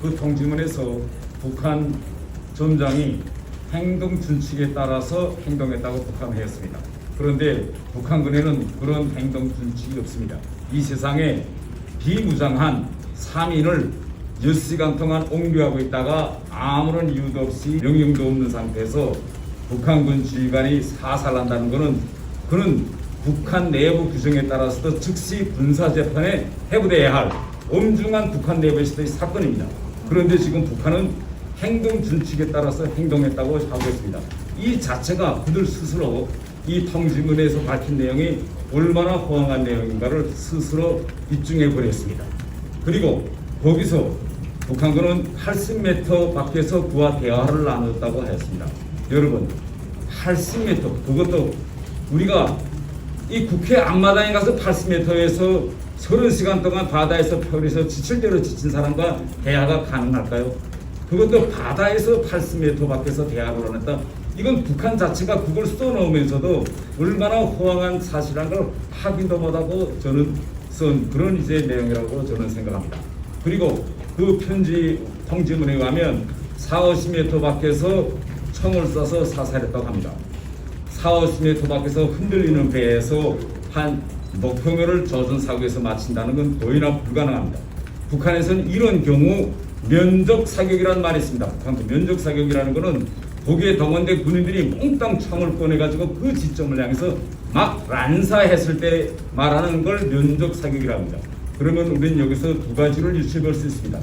그 통지문에서 북한 점장이 행동 준칙에 따라서 행동했다고 북한하였습니다. 그런데 북한군에는 그런 행동 준칙이 없습니다. 이 세상에 비무장한 3인을 6시간 동안 옥류하고 있다가 아무런 이유도 없이 명령도 없는 상태에서 북한군 지휘관이 사살한다는 것은 그는 북한 내부 규정에 따라서도 즉시 군사재판에 회부돼야 할 엄중한 북한 내부에서의 사건입니다. 그런데 지금 북한은 행동 준칙에 따라서 행동했다고 하고 있습니다. 이 자체가 그들 스스로 이 통지문에서 밝힌 내용이 얼마나 허황한 내용인가를 스스로 입증해 버렸습니다. 그리고 거기서 북한군은 80m 밖에서 그와 대화를 나눴다고 하였습니다. 여러분, 80m, 그것도 우리가 이 국회 앞마당에 가서 80m에서 30시간 동안 바다에서 펴리서 지칠 대로 지친 사람과 대화가 가능할까요? 그것도 바다에서 80m 밖에서 대화를 하겠다. 이건 북한 자체가 그걸 써놓으면서도 얼마나 허황한 사실이라는 걸 확인도 못하고 저는 쓴 그런 이제 내용이라고 저는 생각합니다. 그리고 그 편지 통지문에 의하면 40~50m 밖에서 총을 쏴서 사살했다고 합니다. 40~50m 밖에서 흔들리는 배에서 한 목표물을 젖은 사고에서 마친다는 건 거의나 불가능합니다. 북한에서는 이런 경우 면적 사격이라는 말이 있습니다. 북한도 면적 사격이라는 것은 거기에 동원된 군인들이 몽땅 총을 꺼내가지고 그 지점을 향해서 막 난사했을 때 말하는 걸 면적 사격이라고 합니다. 그러면 우리는 여기서 두 가지를 유추해 수 있습니다.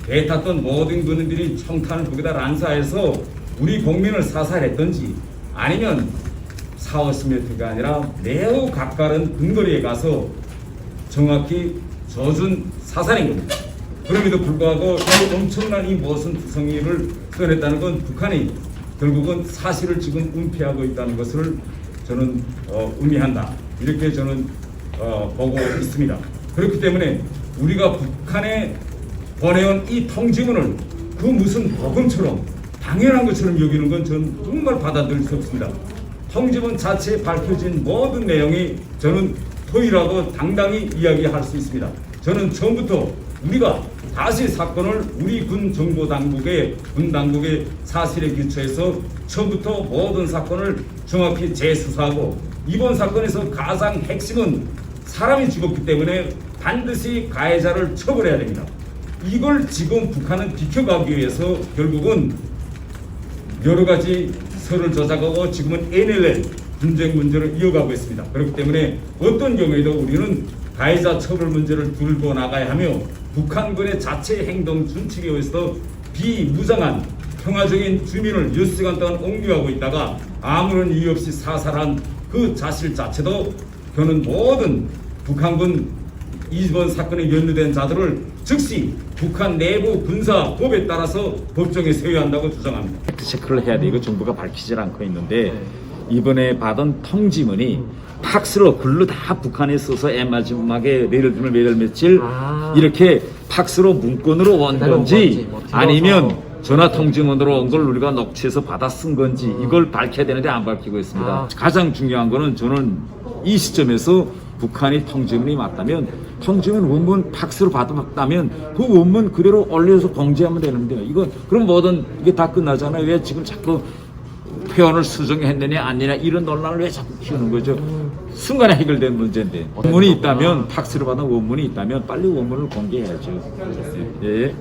배 탔던 모든 군인들이 총탄을 거기다 난사해서 우리 국민을 사살했던지 아니면 40~50m가 아니라 매우 가까운 근거리에 가서 정확히 젖은 사살인 겁니다. 그럼에도 불구하고 이 엄청난 이 모순 투성이를 써냈다는 건 북한이 결국은 사실을 지금 은폐하고 있다는 것을 저는 의미한다. 이렇게 저는 보고 있습니다. 그렇기 때문에 우리가 북한에 보내온 이 통지문을 그 무슨 복음처럼 당연한 것처럼 여기는 건 저는 정말 받아들일 수 없습니다. 통지문 자체에 밝혀진 모든 내용이 저는 토의라고 당당히 이야기할 수 있습니다. 저는 처음부터 우리가 다시 사건을 우리 군 정보당국의 군당국의 사실에 기초해서 처음부터 모든 사건을 정확히 재수사하고 이번 사건에서 가장 핵심은 사람이 죽었기 때문에 반드시 가해자를 처벌해야 됩니다. 이걸 지금 북한은 비켜가기 위해서 결국은 여러 가지 설을 조작하고 지금은 NLL 분쟁 문제를 이어가고 있습니다. 그렇기 때문에 어떤 경우에도 우리는 가해자 처벌 문제를 들고 나가야 하며 북한군의 자체 행동 준칙에 의해서 비무장한 평화적인 주민을 6시간 동안 옥류하고 있다가 아무런 이유 없이 사살한 그 사실 자체도 저는 모든 북한군 이번 사건에 연루된 자들을 즉시 북한 내부 군사법에 따라서 법정에 세워야 한다고 주장합니다. 팩트체크를 해야 돼. 이거 정부가 밝히질 않고 있는데 이번에 받은 통지문이 팍스로 글로 다 북한에 써서 마지막에 내일 주면 매일 며칠 이렇게 팍스로 문건으로 온 건지 아니면 전화 통지문으로 온 걸 우리가 녹취해서 받아 쓴 건지 이걸 밝혀야 되는데 안 밝히고 있습니다. 가장 중요한 거는 저는 이 시점에서 북한이 통지문이 맞다면 통지문 원문 팍스로 받았다면 그 원문 그대로 올려서 공지하면 되는데요. 이건 그럼 뭐든 이게 다 끝나잖아요. 왜 지금 자꾸 표현을 수정했느냐 아니냐 이런 논란을 왜 자꾸 키우는 거죠. 순간에 해결된 문제인데 원문이 있다면 팍스로 받은 원문이 있다면 빨리 원문을 공개해야죠. 예.